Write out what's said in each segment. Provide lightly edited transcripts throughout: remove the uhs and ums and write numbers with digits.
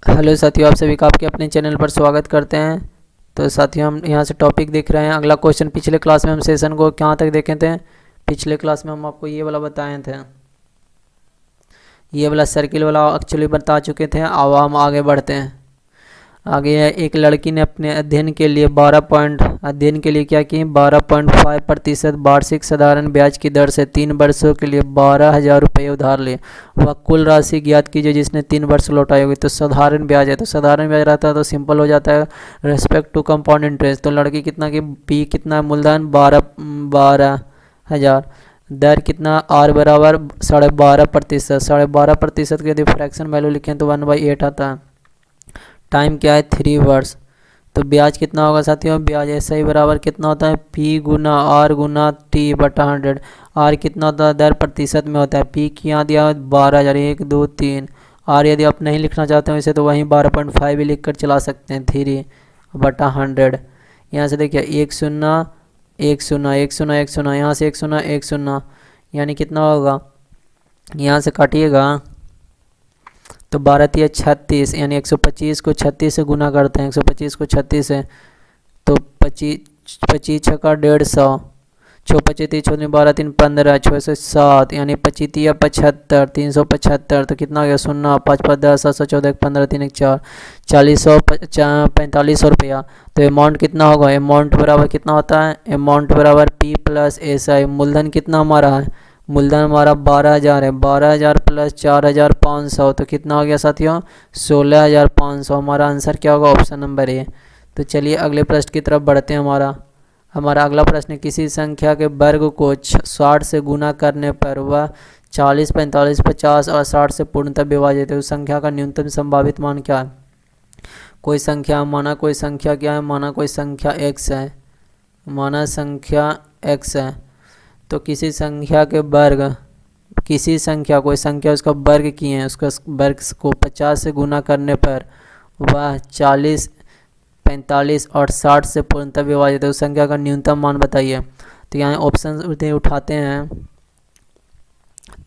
Hello साथियों, आप सभी का आपके अपने चैनल पर स्वागत करते हैं। तो साथियों, हम यहाँ से टॉपिक देख रहे हैं। अगला क्वेश्चन, पिछले क्लास में हम सेशन को कहाँ तक देखे थे। पिछले क्लास में हम आपको ये वाला बताए थे, ये वाला सर्किल वाला एक्चुअली बता चुके थे। अब हम आगे बढ़ते हैं। आगे है, एक लड़की ने अपने अध्ययन के लिए क्या की 12.5% वार्षिक साधारण ब्याज की दर से 3 वर्षों के लिए 12,000 रुपये उधार लिए। वह कुल राशि ज्ञात कीजिए जिसने 3 वर्ष लौटाई होगी। तो साधारण ब्याज है, तो साधारण ब्याज रहता है तो सिंपल हो जाता है रेस्पेक्ट टू कंपाउंड इंटरेस्ट। तो लड़की कितना की पी कितना मूलधन 12,000, दर कितना आर बराबर 12.5%। 12.5% की यदि फ्रैक्शन वैल्यू लिखें तो 1/8 आता है। टाइम क्या है 3 वर्ष। तो ब्याज कितना होगा साथियों, ब्याज ऐसा ही बराबर कितना होता है P गुना R गुना T बटा 100। R कितना होता है, दर प्रतिशत में होता है। P की यहाँ दिया 12,000, 1 2 3। R यदि आप नहीं लिखना चाहते हो इसे तो वहीं 12.5 भी लिख कर चला सकते हैं, 3 बटा 100। यहाँ से देखिए 1 शून्य 1 शून्य 1 शून्य 1 शून्य, यहाँ से 1 शून्य 1 शून्य, यानी कितना होगा, यहाँ से काटिएगा तो 12 तिया 36, यानी 125 को 36 से गुना करते हैं। 125 को 36 से तो 25 25 छक्का 150, 6 25 30 6 12 3 15, 6 से 7, यानी 25 तिया 75, 375। तो कितना हो गया, 0 5 5 10 7 7 14 15 3 1 4, 4500 रुपया। तो अमाउंट कितना होगा, अमाउंट बराबर कितना होता है, अमाउंट बराबर P प्लस SI। मूलधन कितना हमारा है, मूलधन हमारा 12,000 है। 12,000 प्लस 4,500 तो कितना हो गया साथियों, 16,500। हमारा आंसर क्या होगा, ऑप्शन नंबर ए। तो चलिए अगले प्रश्न की तरफ बढ़ते हैं। हमारा अगला प्रश्न है, किसी संख्या के वर्ग को 60 से गुना करने पर वह 40 45 50 और 60 से पूर्णतः विभाजित है। उस संख्या का न्यूनतम संभावित मान क्या है। कोई संख्या, माना कोई संख्या क्या है, माना कोई संख्या x है, माना संख्या x है। तो किसी संख्या के वर्ग, किसी संख्या कोई संख्या उसका वर्ग किए हैं, उसका वर्ग को 50 से गुना करने पर वह 40 45 और 60 से पूर्णतः विभाजित है। उस संख्या का न्यूनतम मान बताइए। तो यहाँ ऑप्शन उठाते हैं,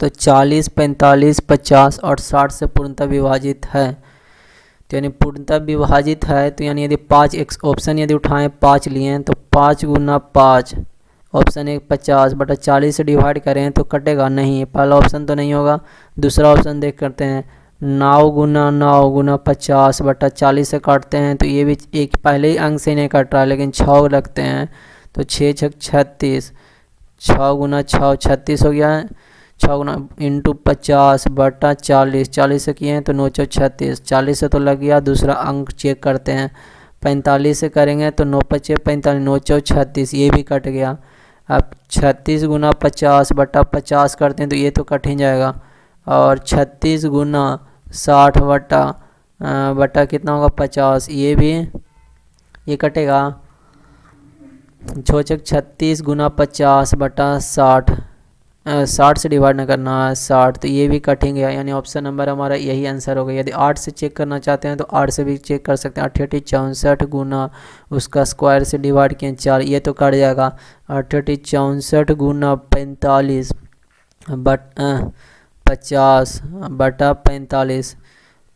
तो 40 45 50 और 60 से पूर्णतः विभाजित है। तो यानी पूर्णतः विभाजित है, तो यानी यदि 5 ऑप्शन यदि उठाएं 5 लिए हैं तो 5 गुना 5, ऑप्शन 1 50 बटा 40 से डिवाइड करें तो कटेगा नहीं, पहला ऑप्शन तो नहीं होगा। दूसरा ऑप्शन देख करते हैं, 9 गुना 50 बटा 40 से काटते हैं तो ये भी एक पहले ही अंक से नहीं कट रहा है, लेकिन 6 लगते हैं तो 6 6 36, 6 गुना 6 36 हो गया है। 6 गुना इंटू 50 बटा 40, 40 से किए हैं तो 9 6 36, 40 से तो लग गया। दूसरा अंक चेक करते हैं, 45 से करेंगे तो 9 5 45, 9 4 36, ये भी कट गया। अब 36 गुना 50 बटा 50 करते हैं तो ये तो कट ही जाएगा। और 36 गुना 60 बटा कितना होगा 50, ये भी ये कटेगा। 36 गुना 50 बटा 60, 60 से डिवाइड ना करना है 60, तो ये भी कटेंगे, यानी ऑप्शन नंबर हमारा यही आंसर होगा। यदि 8 से चेक करना चाहते हैं तो 8 से भी चेक कर सकते हैं। 88 64 गुना उसका स्क्वायर से डिवाइड किए 4, ये तो कट जाएगा। 88 64 गुना 45 50 बटा 45,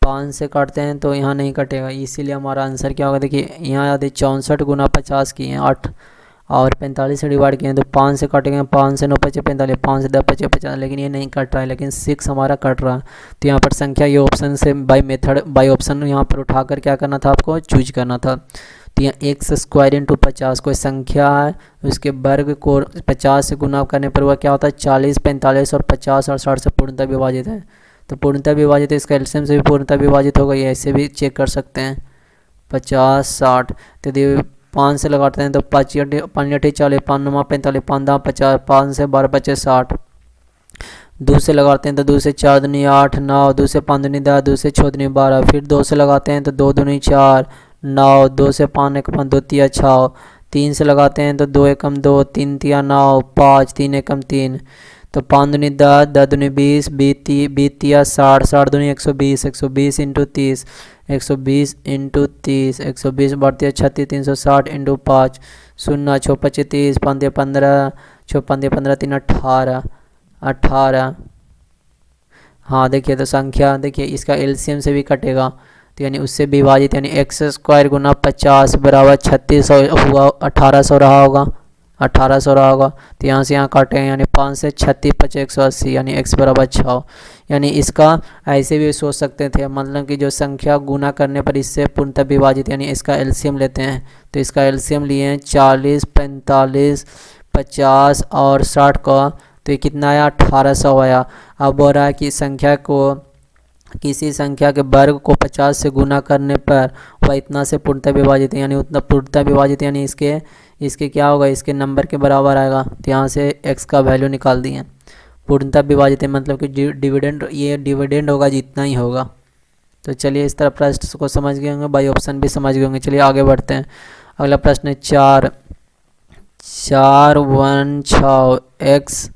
5 से काटते हैं तो यहाँ नहीं कटेगा, इसीलिए हमारा आंसर क्या होगा। देखिए यहाँ यदि 64 गुना 50 किए हैं 8 और 45 से डिवाइड किए हैं तो 5 से काटेंगे, 5 से 9 5 45, 5 से 10 5 50, लेकिन ये नहीं कट रहा है, लेकिन 6 हमारा कट रहा है। तो यहाँ पर संख्या ये ऑप्शन से बाई ऑप्शन यहाँ पर उठाकर क्या करना था, आपको चूज करना था। तो यहाँ एक्स स्क्वायर इंटू 50 कोई संख्या है, उसके वर्ग को 50 से गुना करने पर वह क्या होता है 40 45 और 50 और 60 से पूर्णतः विभाजित है। तो पूर्णतः विभाजित है, इसका एलसीएम से भी पूर्णतः विभाजित होगा, ये ऐसे भी चेक कर सकते हैं 50 60। तो यदि 5 से लगाते हैं तो 5 8 40, 5 9 45, 5 10 50, 5 से 12 25 60। 2 से लगाते हैं तो 2 से 4 दूनी 8 9, 2 से 5 दूनी 10, 2 से 6 दूनी 12। फिर 2 से लगाते हैं तो 2 दूनी 4 9, 2 से 5 1 5, 2 तिया 6। 3 से लगाते हैं तो 2 एकम 2, 3 तिया 9, 5 3 एकम 3। तो 5 दूनी 10, 10 दूनी 20, 20 तिया 60, 60 दूनी 120, 120 इंटू 30, 120 इंटू 30, 120 बढ़ती 36, 360 इंटू 5, 0 6 25 30, 5 15, 6 5 15 3 18, 18। हाँ देखिए, तो संख्या देखिए इसका एलसीएम से भी कटेगा। तो यानी उससे विभाजित यानी एक्स स्क्वायर गुना 50 बराबर 3600 हुआ, 1800 रहा होगा, 1800 रहा होगा। तो यहाँ से यहाँ काटेंगे यानी 5 से 36 5 180 यानी x बराबर 6। यानी इसका ऐसे भी सोच सकते थे, मतलब कि जो संख्या गुना करने पर इससे पूर्णतः विभाजित यानी इसका एलसीएम लेते हैं। तो इसका एलसीएम लिए हैं 40 45 50 और 60 का, तो ये कितना आया 1800 आया। अब बोल रहा है कि संख्या को किसी संख्या के वर्ग को 50 से गुना करने पर वह इतना से पूर्णतः विभाजित है, यानी उतना पूर्णतः विभाजित यानी इसके क्या होगा, इसके नंबर के बराबर आएगा। तो यहाँ से x का वैल्यू निकाल दिए। पूर्णतः विभाजित है मतलब कि डिविडेंड, ये डिविडेंड होगा जितना ही होगा। तो चलिए इस तरह प्रश्न को समझ गए होंगे, बाई ऑप्शन भी समझ गए होंगे। चलिए आगे बढ़ते हैं। अगला प्रश्न है 4 4 1 6 x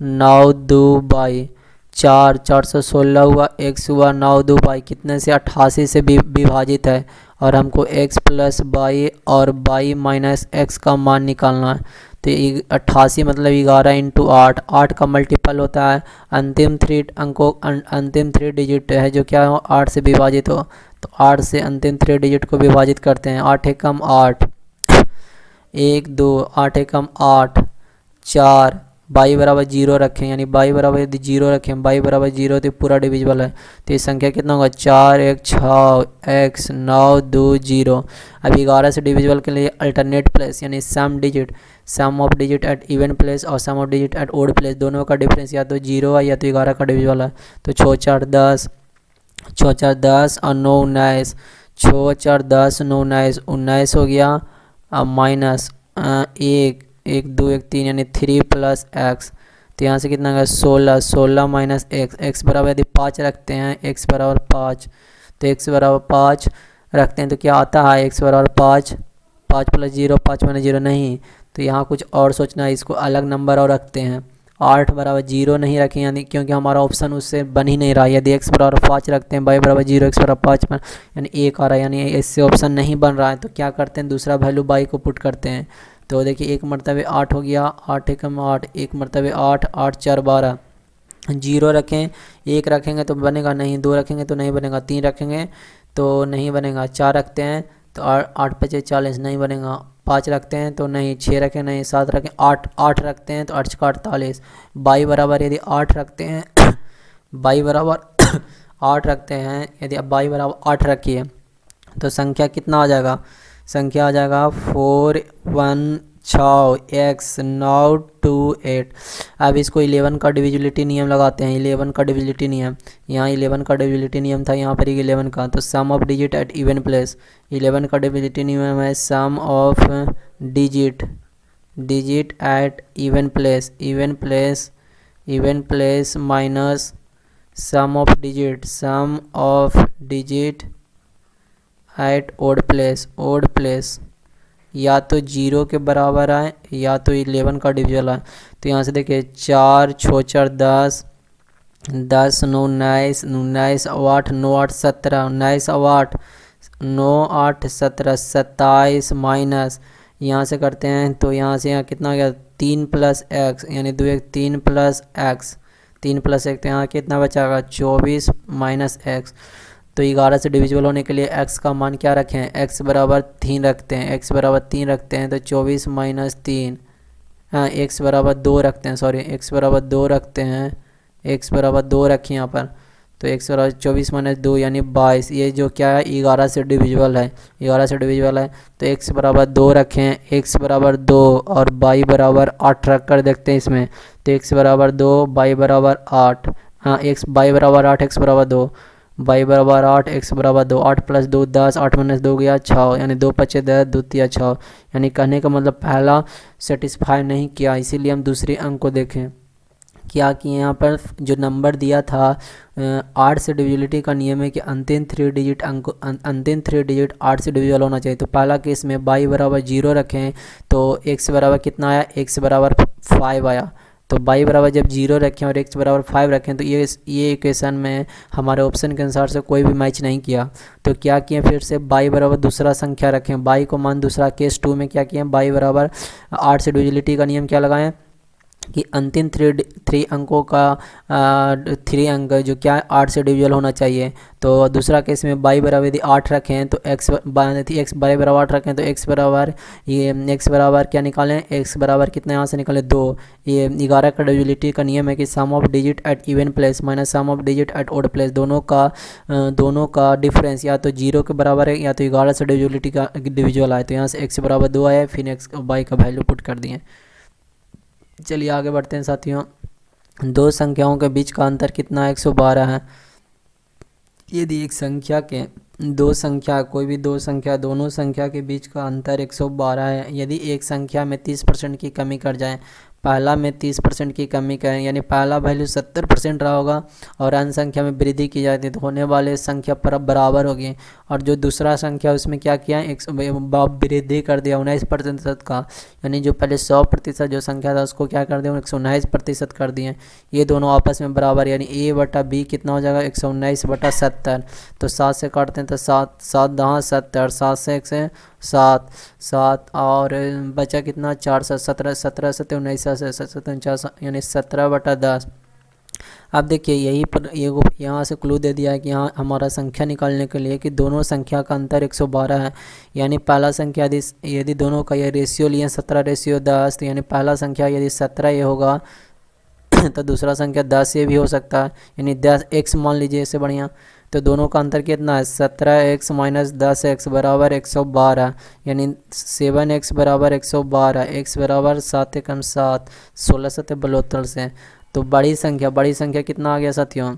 9 2 बाई 4 416 हुआ, x हुआ 9 2 बाई कितने से 88 से विभाजित है, और हमको x प्लस बाई और बाई माइनस एक्स का मान निकालना है। तो 88 मतलब 11 इंटू 8, 8 का मल्टीपल होता है अंतिम 3 अंकों, अंतिम 3 डिजिट है जो क्या हो 8 से विभाजित हो। तो 8 से अंतिम 3 डिजिट को विभाजित करते हैं। 8 एकम 8, 1 2, 8 एकम 8, 4, बाई बराबर 0 रखें, यानी बाई बराबर यदि 0 रखें, बाई बराबर 0 तो पूरा डिविजिबल है। तो ये संख्या कितना होगा 4 1 6 x 9 2 0। अब 11 से डिविजिबल के लिए अल्टरनेट प्लेस यानी sum digit, sum of digit at even place और sum of digit at odd place, दोनों का डिफरेंस या तो 0 है या तो 11 का डिविजिबल है। तो 6 4 10, 6 4 10 और 9 19, 6 4 10 9 19, 19 हो गया। अब माइनस 1 1 2 1 3 यानी 3 प्लस एक्स। तो यहाँ से कितना होगा 16, 16 माइनस एक्स, एक्स बराबर यदि 5 रखते हैं, एक्स बराबर 5, तो एक्स बराबर 5 रखते हैं तो क्या आता है एक्स बराबर 5, 5 प्लस 0 5 माइनस 0 नहीं। तो यहाँ कुछ और सोचना है, इसको अलग नंबर और रखते हैं। 8 बराबर 0 नहीं रखें यानी क्योंकि हमारा ऑप्शन उससे बन ही नहीं रहा। यदि एक्स बराबर 5 रखते हैं, बाई बराबर 0 एक्स बराबर 5 यानी 1 आ रहा है, यानी इससे ऑप्शन नहीं बन रहा है। तो क्या करते हैं दूसरा वैल्यू बाई को पुट करते हैं। तो देखिए 1 मरतबे 8 हो गया, 8 एकम 8, 1 मरतबे 8, 8 4 12, 0 रखें, 1 रखेंगे तो बनेगा नहीं, 2 रखेंगे तो नहीं बनेगा, 3 रखेंगे तो नहीं बनेगा, 4 रखते हैं तो 8 5 40 नहीं बनेगा, 5 रखते हैं तो नहीं, 6 रखें नहीं, 7 रखें, 8 रखते हैं तो 8 48, बाई बराबर यदि 8 रखते हैं बाई बराबर 8 रखते हैं, यदि अब बाई बराबर 8 रखिए तो संख्या कितना आ जाएगा, संख्या आ जाएगा 4 1 6 x 9 2 8। अब इसको 11 का डिविजिबिलिटी नियम लगाते हैं, 11 का डिविजिबिलिटी नियम, यहाँ 11 का डिविजिबिलिटी नियम था, यहाँ पर 11 का। तो sum of digit at even place, 11 का डिविजिबिलिटी नियम है sum of digit at even place, even place minus sum of digit at odd place, या तो 0 के बराबर आए या तो 11 का डिविजल आए। तो यहाँ से देखिए 4 6 4 10, 10 9 19, 19 8 9 8 17, 19 8 9 8 17 27 माइनस यहाँ से करते हैं तो यहाँ से यहाँ कितना हो गया 3 प्लस एक्स, यानी 2 1 3 प्लस एक्स, 3 प्लस 1 तो यहाँ कितना बचाएगा 24 माइनस एक्स। तो 11 से डिविजिबल होने के लिए x का मान क्या रखें, x बराबर 3 रखते हैं, x बराबर 3 रखते हैं तो 24 माइनस 3, हाँ x बराबर 2 रखते हैं, सॉरी x बराबर 2 रखते हैं, x बराबर 2 रखें यहाँ पर। तो x बराबर 24 माइनस 2 यानी 22, ये जो क्या है 11 से डिविजिबल है, 11 से डिविजिबल है। तो x बराबर 2 रखें, x बराबर 2 और y बराबर 8 रख कर देखते हैं इसमें। तो x बराबर 2 y बराबर 8, हाँ y बराबर 8 x बराबर 2, बाई बराबर 8 x बराबर 2, 8 प्लस 2 10, 8 माइनस 2 गया 6, यानी 2 5 10 2 3 6, यानी कहने का मतलब पहला सेटिस्फाई नहीं किया, इसीलिए हम दूसरे अंक को देखें। क्या कि यहाँ पर जो नंबर दिया था 8 से डिविजिबिलिटी का नियम है कि अंतिम 3 डिजिट 8 से डिविजिबल होना चाहिए। तो पहला केस में बाई बराबर 0 रखें तो x बराबर कितना आया, x बराबर 5 आया। तो बाई बराबर जब 0 रखें और x बराबर 5 रखें तो ये इक्वेशन में हमारे ऑप्शन के अनुसार से कोई भी मैच नहीं किया। तो क्या किए फिर से बाई बराबर दूसरा संख्या रखें, बाई को मान दूसरा केस 2 में क्या किए बाई बराबर 8 से डिविजिबिलिटी का नियम क्या लगाएं, कि अंतिम थ्री अंकों का थ्री अंक जो क्या है 8 से डिविजल होना चाहिए। तो दूसरा केस में y बराबर यदि 8 रखें तो x y बराबर 8 रखें तो x बराबर x बराबर क्या निकालें, x बराबर कितना यहाँ से निकालें 2। ये 11 का डिविजिबिलिटी का नियम है कि sum of digit at even place minus sum of digit at odd place दोनों का डिफरेंस या तो 0 के बराबर है या तो 11 से डिविजिबिलिटी का डिविजुअल आए। तो यहाँ से x बराबर 2 आया, फिर x y का वैल्यू पुट कर दिए। चलिए आगे बढ़ते हैं साथियों। दो संख्याओं के बीच का अंतर कितना है, 112 है। यदि एक संख्या के कोई भी दो संख्या दोनों संख्या के बीच का अंतर 112 है, यदि एक संख्या में 30% की कमी कर जाए, पहला में 30% की कमी करें यानी पहला वैल्यू 70% रहा होगा और अन्य संख्या में वृद्धि की जाती तो होने वाले संख्या पर बराबर होगी। और जो दूसरा संख्या उसमें क्या किया, वृद्धि कर दिया 19% का, यानी जो पहले 100% जो संख्या था उसको क्या कर दिया 119% कर दिए। ये दोनों आपस में बराबर, यानी a बटा b कितना हो जाएगा 119/70। तो 7 से काटते हैं तो 7 7 से 1 से 7 और बचा कितना 4 से 17 17 से 19 से 49 यानी 17/10। अब देखिए यही पर यहाँ से क्लू दे दिया है कि यहाँ हमारा संख्या निकालने के लिए कि दोनों संख्या का अंतर 112 है। यानी पहला संख्या यदि दोनों का ये रेशियो लिए 17:10 तो यानी पहला संख्या यदि 17 ये होगा तो दूसरा संख्या 10 ये भी हो सकता है, यानी 10x मान लीजिए, इससे बढ़िया। तो दोनों का अंतर कितना है 17x माइनस 10x बराबर 112, यानी 7x बराबर 112, x बराबर 7 एकम 7, 16 7 72 से। तो बड़ी संख्या कितना आ गया साथियों,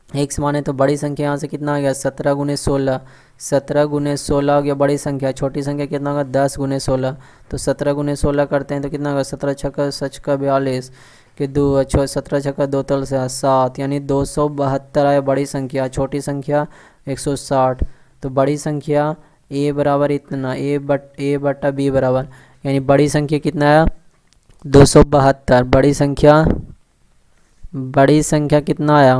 x माने तो बड़ी संख्या यहाँ से कितना आ गया 17 गुने 16, 17 गुने 16 हो गया बड़ी संख्या। छोटी संख्या कितना होगा 10 गुने 16, तो 17 गुने 16 करते हैं तो कितना होगा 17 छक्का 42 कि 2 17 छक्का 2 तल से 7, यानी 272 है बड़ी संख्या, छोटी संख्या 160। तो बड़ी संख्या a बराबर इतना a बटा b बराबर, यानी बड़ी संख्या कितना है 272, बड़ी संख्या कितना आया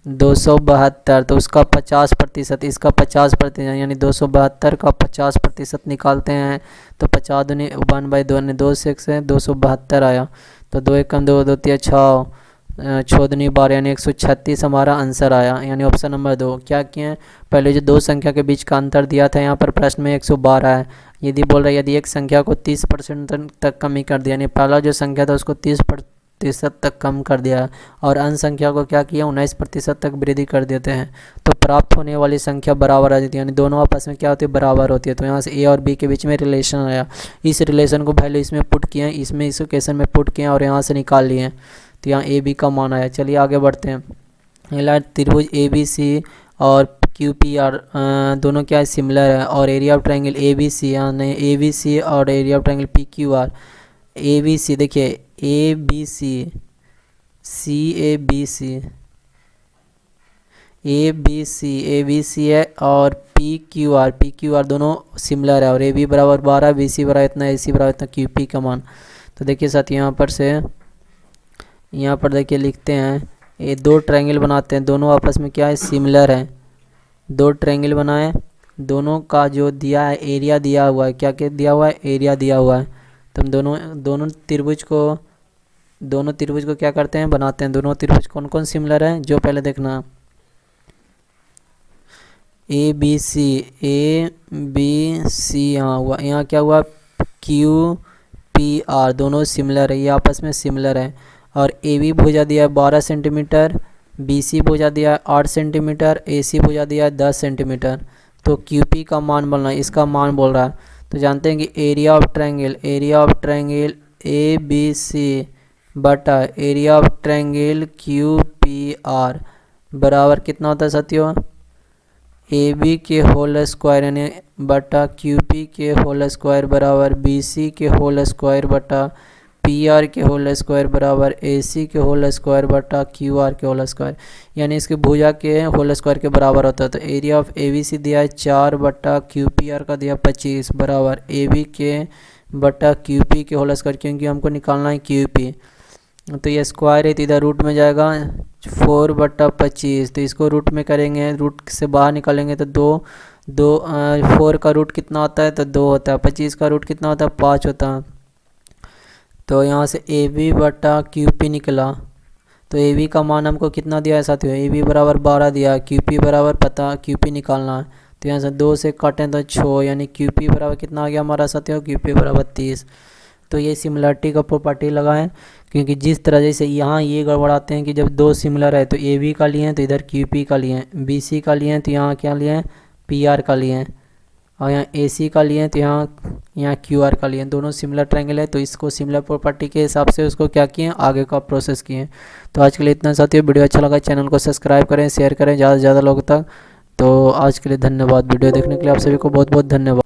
272, तो उसका 50%, इसका 50%, यानी 272 का 50% निकालते हैं तो 50 दूनी 1/2 2 से 1 से 272 आया। तो 2 एकम 2 2 3 6 6 दूनी 12 यानी 136 हमारा आंसर आया, यानी ऑप्शन नंबर 2। क्या किए हैं, पहले जो दो संख्या के बीच का अंतर दिया था यहाँ पर प्रश्न में 112 है। यदि बोल रहा है यदि एक संख्या को 30% तक कमी कर दिया, यानी पहला जो संख्या था उसको 30% तक कम कर दिया और अन्य संख्या को क्या किया 19% तक वृद्धि कर देते हैं तो प्राप्त होने वाली संख्या बराबर आ जाती है, यानी दोनों आपस में क्या होती है बराबर होती है। तो यहाँ से a और b के बीच में रिलेशन आया, इस रिलेशन को वैल्यू इसमें पुट किए, इसमें इस इक्वेशन में पुट किए और यहाँ से निकाल लिए, तो यहाँ a b का मान आया। चलिए आगे बढ़ते हैं। अगला त्रिभुज ABC और QPR दोनों क्या है सिमिलर है और एरिया ऑफ ट्रायंगल ABC यानी ABC और area of triangle PQR। ABC देखिए ABC है और PQR दोनों सिमिलर है और AB बराबर 12 BC बराबर इतना AC बराबर इतना QP का मान। तो देखिए साथ यहाँ पर देखिए लिखते हैं ये दो ट्रायंगल बनाते हैं, दोनों आपस में क्या है सिमिलर है। दो ट्रायंगल बनाए, दोनों का जो दिया है एरिया दिया हुआ है, क्या क्या दिया हुआ है एरिया दिया हुआ है। तो हम दोनों त्रिभुज को क्या करते हैं बनाते हैं। दोनों त्रिभुज कौन कौन सिमिलर है जो पहले देखना, ABC यहाँ हुआ, यहाँ क्या हुआ QPR दोनों सिमिलर है, ये आपस में सिमिलर है। और AB भुजा दिया है 12 सेंटीमीटर, BC भुजा दिया है 8 सेंटीमीटर, AC भुजा दिया है 10 सेंटीमीटर। तो QP का मान बोलना है, इसका मान बोल रहा है। तो जानते हैं कि एरिया ऑफ ट्रायंगल ABC बटा एरिया ऑफ ट्रायंगल QPR बराबर कितना होता है साथियों AB के होल स्क्वायर यानी बटा QP के होल स्क्वायर बराबर BC के होल स्क्वायर बटा PR के होल स्क्वायर बराबर AC के होल स्क्वायर बटा QR के होल स्क्वायर, यानी इसके भुजा के होल स्क्वायर के बराबर होता है। तो एरिया ऑफ ABC दिया है 4 बटा QPR का दिया 25 बराबर AB के बटा QP के होल स्क्वायर, क्योंकि हमको निकालना है QP। तो ये स्क्वायर है तो इधर रूट में जाएगा 4 बटा 25, तो इसको रूट में करेंगे, रूट से बाहर निकालेंगे तो 4 का रूट कितना होता है तो 2 होता है, 25 का रूट कितना होता है 5 होता है। तो यहाँ से ए बी बटा क्यू पी निकला। तो ए बी का मान हमको कितना दिया है साथियों, ए बी बराबर 12 दिया है, क्यू पी बराबर पता क्यू पी निकालना है। तो यहाँ से 2 से काटें तो 6, यानी क्यू पी बराबर कितना आ गया हमारा साथियों, क्यू पी बराबर 30। तो ये सिमिलरिटी का प्रॉपर्टी लगाएं, क्योंकि जिस तरह जैसे यहाँ ये गड़बड़ाते हैं कि जब दो सिमिलर है तो ए बी का लिए हैं तो इधर क्यू पी का लिए हैं, बी सी का लिए हैं तो यहाँ क्या लिए हैं, पी आर का लिए हैं, और यहाँ ए सी का लिए हैं तो यहाँ क्यू आर का लिए हैं। दोनों सिमिलर ट्रायंगल है तो इसको सिमिलर प्रॉपर्टी के हिसाब से उसको क्या किए हैं, आगे का प्रोसेस किए हैं। तो आज के लिए इतना साथियों, वीडियो अच्छा लगा चैनल को सब्सक्राइब करें, शेयर करें ज़्यादा से ज़्यादा लोगों तक। तो आज के लिए धन्यवाद, वीडियो देखने के लिए आप सभी को बहुत बहुत धन्यवाद।